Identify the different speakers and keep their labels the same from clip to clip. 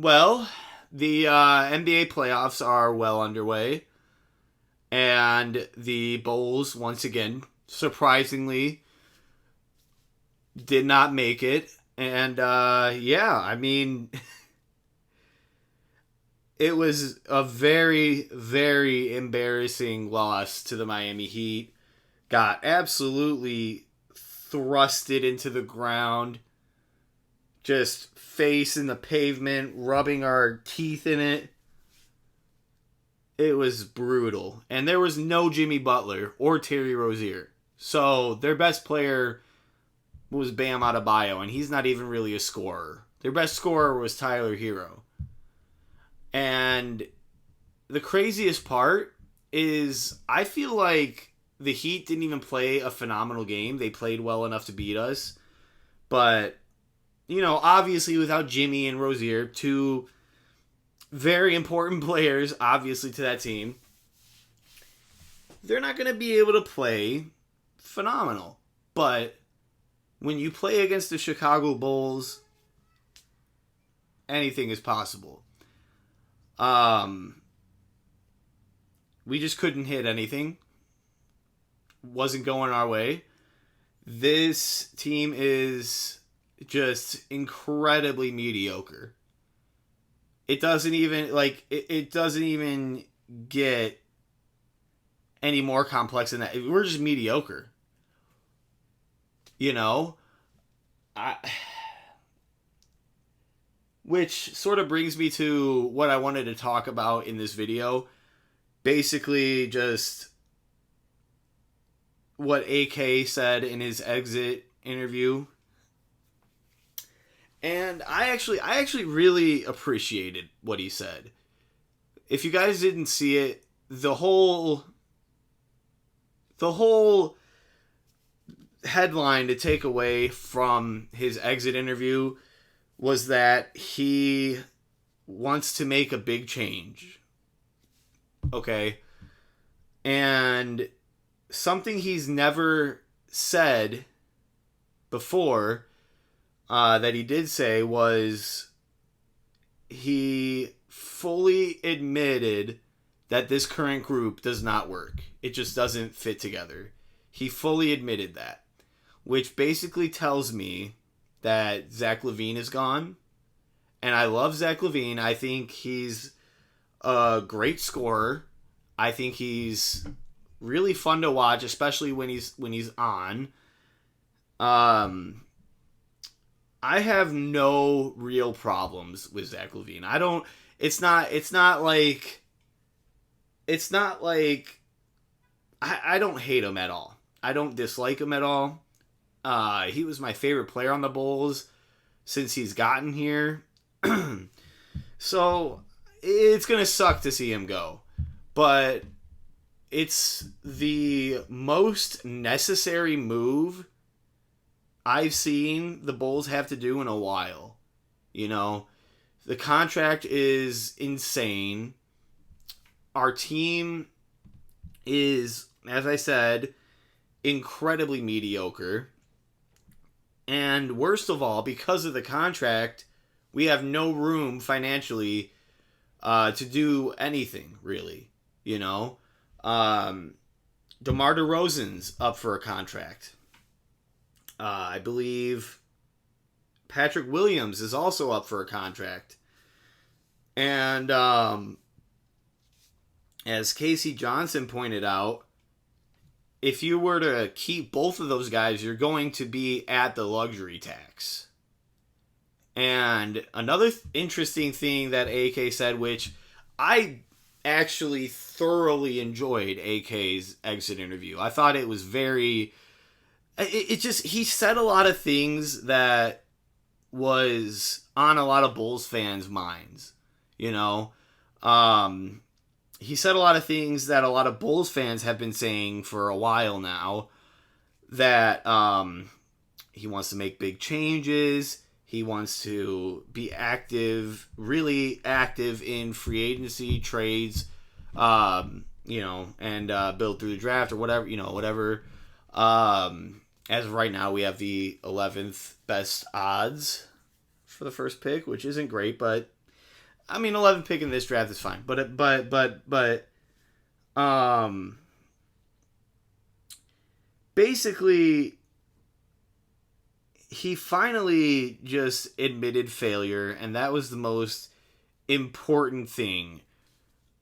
Speaker 1: Well, the NBA playoffs are well underway, and the Bulls, once again, surprisingly, did not make it. And yeah, I mean, it was a very, very embarrassing loss to the Miami Heat. Got absolutely thrusted into the ground, just face in the pavement, rubbing our teeth in it. It was brutal. And there was no Jimmy Butler or Terry Rozier. So their best player was Bam Adebayo, and he's not even really a scorer. Their best scorer was Tyler Hero. And the craziest part is I feel like the Heat didn't even play a phenomenal game. They played well enough to beat us. But, obviously without Jimmy and Rozier, two very important players, obviously, to that team, they're not going to be able to play phenomenal. But when you play against the Chicago Bulls, anything is possible. We just couldn't hit anything. Wasn't going our way. This team is just incredibly mediocre. It doesn't even it doesn't even get any more complex than that. We're just mediocre. Which sort of brings me to what I wanted to talk about in this video. Basically, just what AK said in his exit interview. And I actually really appreciated what he said. If you guys didn't see it, the whole headline to take away from his exit interview was that he wants to make a big change. Okay? And something he's never said before that he did say was he fully admitted that this current group does not work. It just doesn't fit together. He fully admitted that, which basically tells me that Zach LaVine is gone. And I love Zach LaVine. I think he's a great scorer. I think he's really fun to watch, especially when he's on. I have no real problems with Zach LaVine. It's not like I don't hate him at all. I don't dislike him at all. He was my favorite player on the Bulls since he's gotten here. So it's going to suck to see him go. But it's the most necessary move I've seen the Bulls have to do in a while. The contract is insane. Our team is, as I said, incredibly mediocre. And worst of all, because of the contract, we have no room financially to do anything, really. DeMar DeRozan's up for a contract. I believe Patrick Williams is also up for a contract. And as Casey Johnson pointed out, if you were to keep both of those guys, you're going to be at the luxury tax. And another interesting thing that AK said, which I actually thoroughly enjoyed AK's exit interview. I thought it was very... he said a lot of things that was on a lot of Bulls fans' minds. He said a lot of things that a lot of Bulls fans have been saying for a while now. That he wants to make big changes. He wants to be active, really active in free agency trades, and build through the draft or whatever, whatever. As of right now, we have the 11th best odds for the first pick, which isn't great, but I mean, 11 pick in this draft is fine, um, basically, he finally just admitted failure, and that was the most important thing,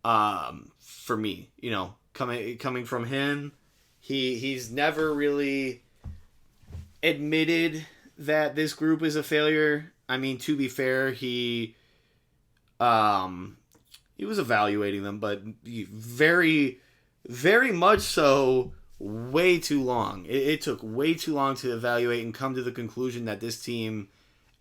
Speaker 1: for me. You know, coming from him, he's never really admitted that this group is a failure. I mean, to be fair, he was evaluating them, but very, very much so, way too long. It took way too long to evaluate and come to the conclusion that this team,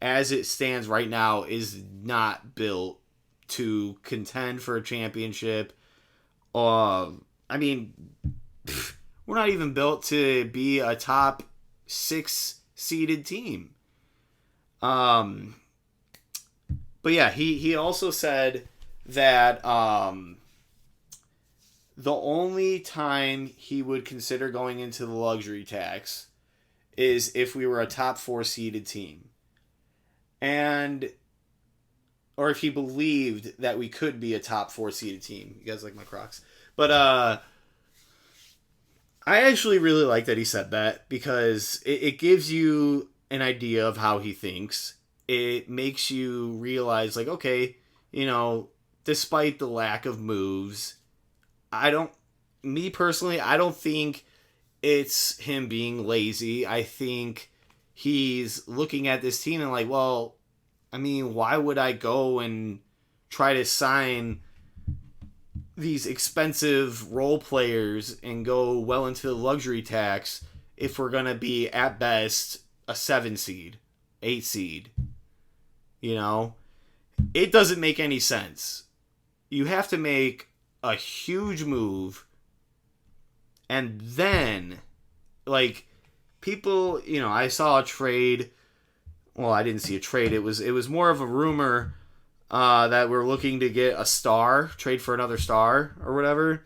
Speaker 1: as it stands right now, is not built to contend for a championship. I mean, we're not even built to be a top 6 seeded team. But yeah, he also said that the only time he would consider going into the luxury tax is if we were a top 4 seeded team. And or if he believed that we could be a top 4 seeded team. You guys like my Crocs. But I actually really like that he said that, because it gives you an idea of how he thinks. It makes you realize, like, okay, you know, despite the lack of moves, me personally, I don't think it's him being lazy. I think he's looking at this team and like, well, I mean, why would I go and try to sign these expensive role players and go well into the luxury tax if we're going to be, at best, a 7 seed, 8 seed? You know? It doesn't make any sense. You have to make a huge move, and then, like, people, you know, I saw a trade. Well, I didn't see a trade. It was more of a rumor that we're looking to get a star, trade for another star or whatever.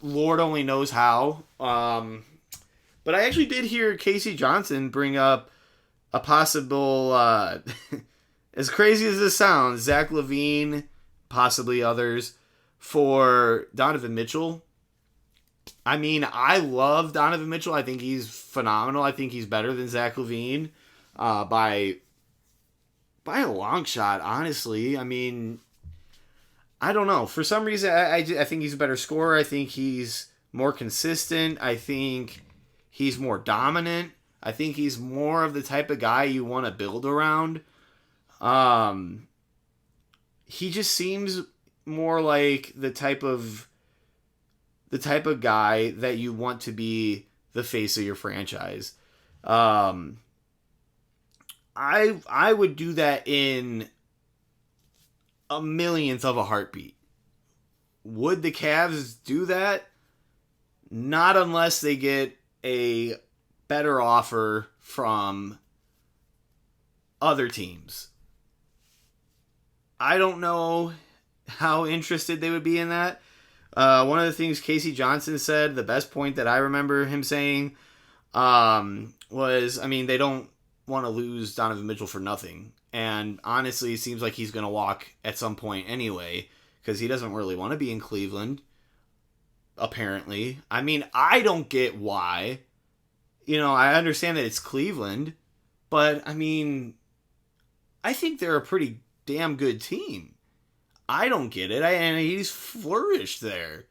Speaker 1: Lord only knows how. But I actually did hear Casey Johnson bring up a possible, as crazy as this sounds, Zach LaVine, possibly others, for Donovan Mitchell. I mean, I love Donovan Mitchell. I think he's phenomenal. I think he's better than Zach LaVine by a long shot, honestly. I mean, I don't know. For some reason, I think he's a better scorer. I think he's more consistent. I think he's more dominant. I think he's more of the type of guy you want to build around. He just seems more like the type of guy that you want to be the face of your franchise. I would do that in a millionth of a heartbeat. Would the Cavs do that? Not unless they get a better offer from other teams. I don't know how interested they would be in that. One of the things Casey Johnson said, the best point that I remember him saying, was, I mean, they don't want to lose Donovan Mitchell for nothing. And honestly, it seems like he's going to walk at some point anyway, because he doesn't really want to be in Cleveland, apparently. I mean, I don't get why. You know, I understand that it's Cleveland, but, I mean, I think they're a pretty damn good team. I don't get it. And he's flourished there.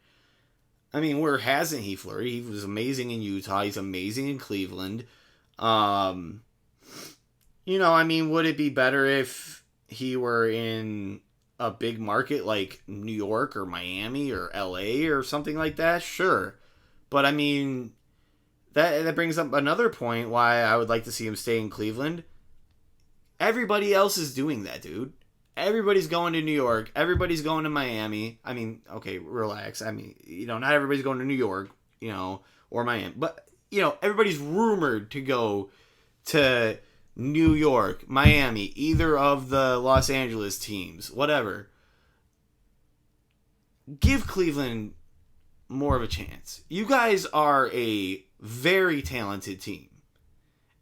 Speaker 1: I mean, where hasn't he flourished? He was amazing in Utah. He's amazing in Cleveland. You know, I mean, would it be better if he were in a big market like New York or Miami or LA or something like that? Sure. But, I mean, that brings up another point why I would like to see him stay in Cleveland. Everybody else is doing that, dude. Everybody's going to New York. Everybody's going to Miami. I mean, okay, relax. I mean, you know, not everybody's going to New York, you know, or Miami. But, you know, everybody's rumored to go to New York, Miami, either of the Los Angeles teams, whatever. Give Cleveland more of a chance. You guys are a very talented team.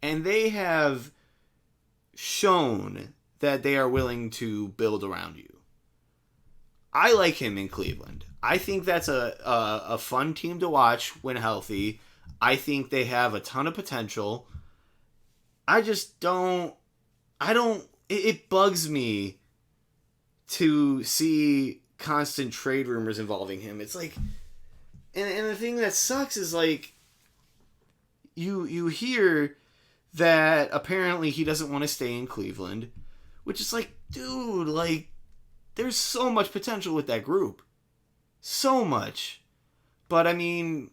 Speaker 1: And they have shown that they are willing to build around you. I like him in Cleveland. I think that's a fun team to watch when healthy. I think they have a ton of potential. I just don't. I don't. It bugs me to see constant trade rumors involving him. It's like, and the thing that sucks is like, you hear that apparently he doesn't want to stay in Cleveland, which is like, dude, like, there's so much potential with that group. So much. But I mean,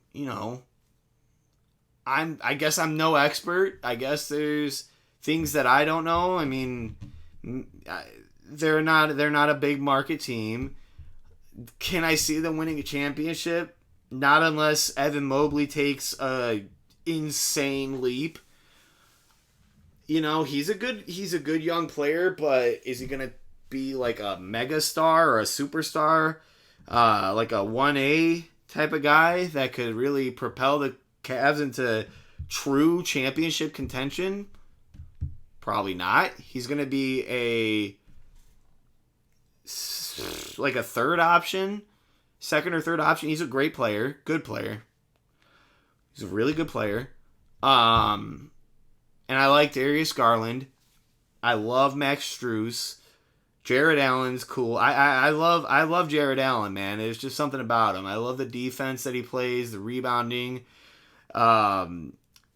Speaker 1: I guess I'm no expert. I guess there's things that I don't know. I mean, they're not a big market team. Can I see them winning a championship? Not unless Evan Mobley takes a insane leap. He's a good young player, but is he gonna be like a mega star or a superstar, like a 1A type of guy that could really propel the Cavs into true championship contention? Probably not. He's gonna be like a third option, second or third option. He's a great player, good player. He's a really good player. And I like Darius Garland. I love Max Strus. Jared Allen's cool. I love Jared Allen, man. There's just something about him. I love the defense that he plays, the rebounding.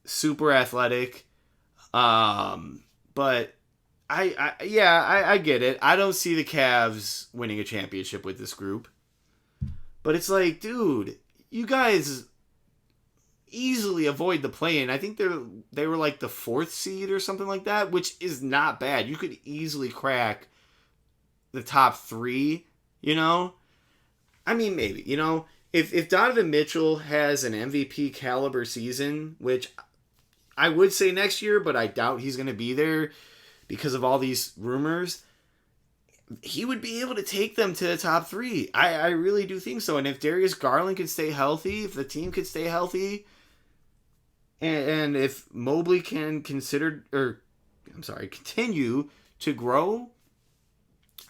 Speaker 1: Super athletic. But I get it. I don't see the Cavs winning a championship with this group. But it's like, dude, you guys easily avoid the play-in. I think they were like the 4th seed or something like that, which is not bad. You could easily crack the top 3, I mean, maybe, if Donovan Mitchell has an MVP caliber season, which I would say next year, but I doubt he's going to be there because of all these rumors, he would be able to take them to the top 3. I really do think so. And if Darius Garland can stay healthy, if the team could stay healthy, and if Mobley can continue to grow,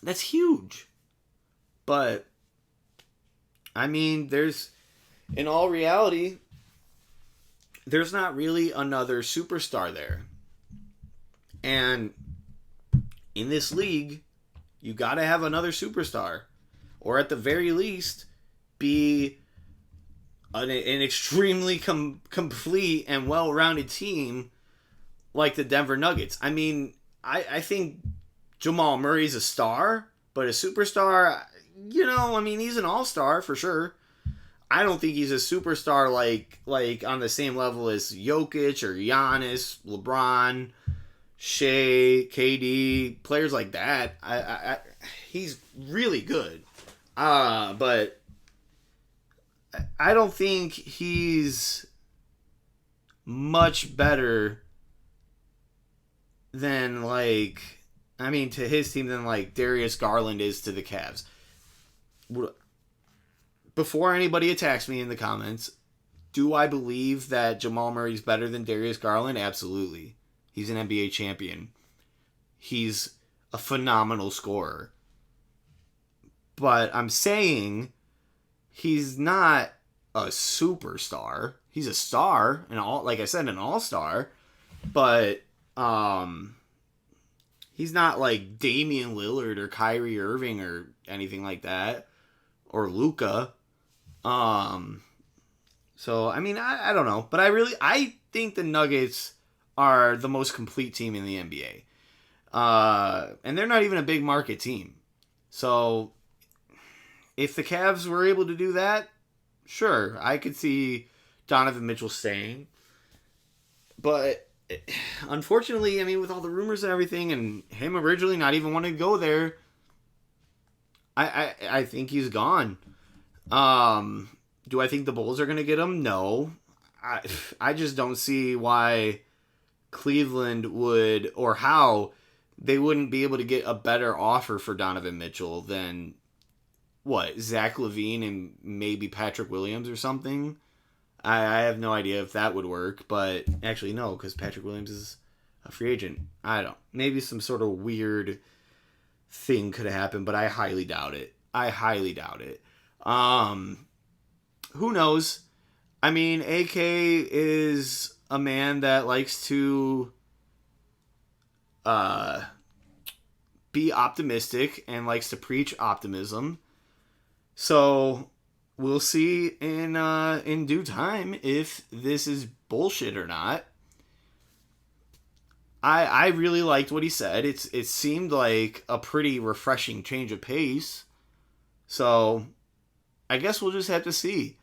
Speaker 1: that's huge. But I mean, in all reality, there's not really another superstar there. And in this league, you got to have another superstar, or at the very least be an extremely complete and well-rounded team like the Denver Nuggets. I mean, I think Jamal Murray's a star, but a superstar, he's an all-star for sure. I don't think he's a superstar like on the same level as Jokic or Giannis, LeBron, Shea, KD, players like that. He's really good. But I don't think he's much better than to his team than like Darius Garland is to the Cavs. Before anybody attacks me in the comments, do I believe that Jamal Murray's better than Darius Garland? Absolutely. He's an NBA champion. He's a phenomenal scorer. But I'm saying he's not a superstar. He's a star, like I said, an all-star. But he's not like Damian Lillard or Kyrie Irving or anything like that, or Luka. So I mean, I don't know, but I think the Nuggets are the most complete team in the NBA. And they're not even a big market team. So if the Cavs were able to do that, sure, I could see Donovan Mitchell staying. But unfortunately, I mean, with all the rumors and everything, and him originally not even wanting to go there, I think he's gone. Do I think the Bulls are going to get him? No. I just don't see why Cleveland would, or how they wouldn't be able to get a better offer for Donovan Mitchell than, Zach LaVine and maybe Patrick Williams or something? I have no idea if that would work, but actually no, because Patrick Williams is a free agent. I don't know. Maybe some sort of weird thing could have happened, but I highly doubt it. I highly doubt it. Who knows? I mean, AK is a man that likes to uh, be optimistic and likes to preach optimism. So we'll see in due time if this is bullshit or not. I really liked what he said. It seemed like a pretty refreshing change of pace. So I guess we'll just have to see.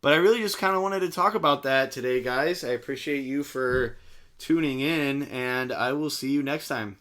Speaker 1: But I really just kind of wanted to talk about that today, guys. I appreciate you for tuning in, and I will see you next time.